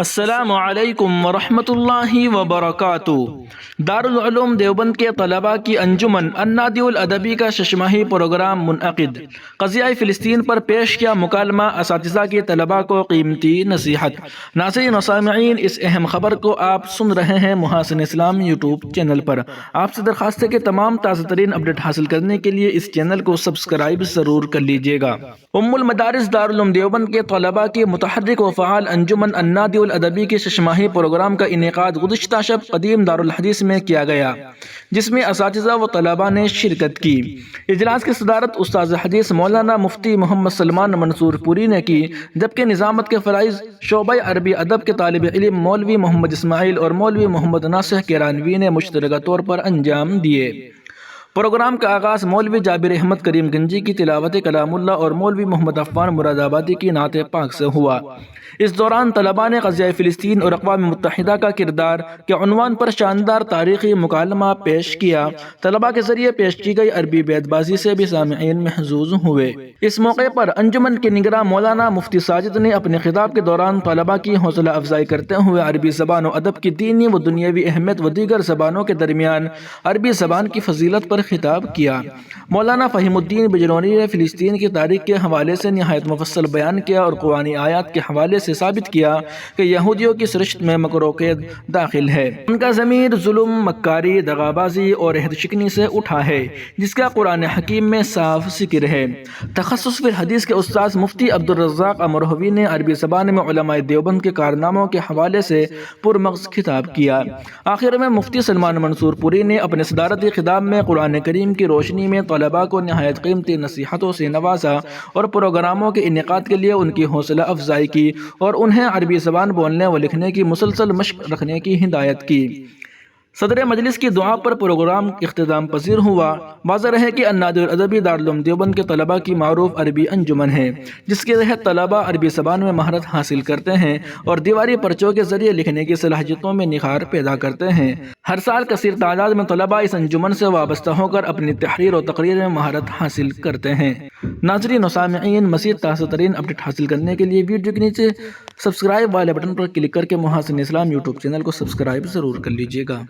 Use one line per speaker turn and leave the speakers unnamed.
السلام علیکم ورحمۃ اللہ وبرکاتہ۔ دارالعلوم دیوبند کے طلباء کی انجمن النادی الادبی کا ششماہی پروگرام منعقد۔ قضیہ فلسطین پر پیش کیا مکالمہ، اساتذہ کی طلباء کو قیمتی نصیحت۔ ناظرین و سامعین، اس اہم خبر کو آپ سن رہے ہیں محاسن اسلام یوٹیوب چینل پر۔ آپ سے درخواست ہے کہ تمام تازہ ترین اپڈیٹ حاصل کرنے کے لیے اس چینل کو سبسکرائب ضرور کر لیجیے گا۔ ام المدارس دارالعلوم دیوبند کے طلباء کی متحرک و فعال انجمن النادی الادبی کے ششماہی پروگرام کا انعقاد گزشتہ شب قدیم دارالحدیث میں کیا گیا، جس میں اساتذہ و طلباء نے شرکت کی۔ اجلاس کی صدارت استاذ حدیث مولانا مفتی محمد سلمان منصور پوری نے کی، جبکہ نظامت کے فرائض شعبہ عربی ادب کے طالب علم مولوی محمد اسماعیل اور مولوی محمد ناصح کیرانوی نے مشترکہ طور پر انجام دیے۔ پروگرام کا آغاز مولوی جابر احمد کریم گنجی کی تلاوت کلام اللہ اور مولوی محمد عفان مراد آبادی کی نعت پاک سے ہوا۔ اس دوران طلباء نے قضیہ فلسطین اور اقوام متحدہ کا کردار کے عنوان پر شاندار تاریخی مکالمہ پیش کیا۔ طلباء کے ذریعے پیش کی گئی عربی بیت بازی سے بھی سامعین محظوظ ہوئے۔ اس موقع پر انجمن کے نگراں مولانا مفتی ساجد نے اپنے خطاب کے دوران طلباء کی حوصلہ افزائی کرتے ہوئے عربی زبان و ادب کی دینی و دنیاوی اہمیت و دیگر زبانوں کے درمیان عربی زبان کی فضیلت پر خطاب کیا۔ مولانا فہیم الدین بجنوری نے فلسطین کی تاریخ کے حوالے سے نہایت مفصل بیان کیا اور قرآنی آیات کے حوالے سے ثابت کیا کہ یہودیوں کی سرشت میں مکر و کید داخل ہے۔ ان کا ضمیر ظلم، مکاری، دغابازی اور عہد شکنی سے اٹھا ہے، جس کا قرآن حکیم میں صاف ذکر ہے۔ تخصص فی الحدیث کے استاذ مفتی عبدالرزاق امروہوی نے عربی زبان میں علماء دیوبند کے کارناموں کے حوالے سے پرمغز خطاب کیا۔ آخر میں مفتی سلمان منصور پوری نے اپنے صدارتی خطاب میں قرآن کریم کی روشنی میں طلباء کو نہایت قیمتی نصیحتوں سے نوازا اور پروگراموں کے انعقاد کے لیے ان کی حوصلہ افزائی کی اور انہیں عربی زبان بولنے و لکھنے کی مسلسل مشق رکھنے کی ہدایت کی۔ صدر مجلس کی دعا پر پروگرام اختتام پذیر ہوا۔ واضح ہے کہ النادی الادبی دارالعلوم دیوبند کے طلباء کی معروف عربی انجمن ہے، جس کے تحت طلباء عربی زبان میں مہارت حاصل کرتے ہیں اور دیواری پرچوں کے ذریعے لکھنے کی صلاحیتوں میں نکھار پیدا کرتے ہیں۔ ہر سال کثیر تعداد میں طلباء اس انجمن سے وابستہ ہو کر اپنی تحریر و تقریر میں مہارت حاصل کرتے ہیں۔ ناظرین و سامعین، مزید تازہ ترین اپڈیٹ حاصل کرنے کے لیے ویڈیو کے نیچے سبسکرائب والے بٹن پر کلک کر کے محاسن اسلام یوٹیوب چینل کو سبسکرائب ضرور کر لیجیے گا۔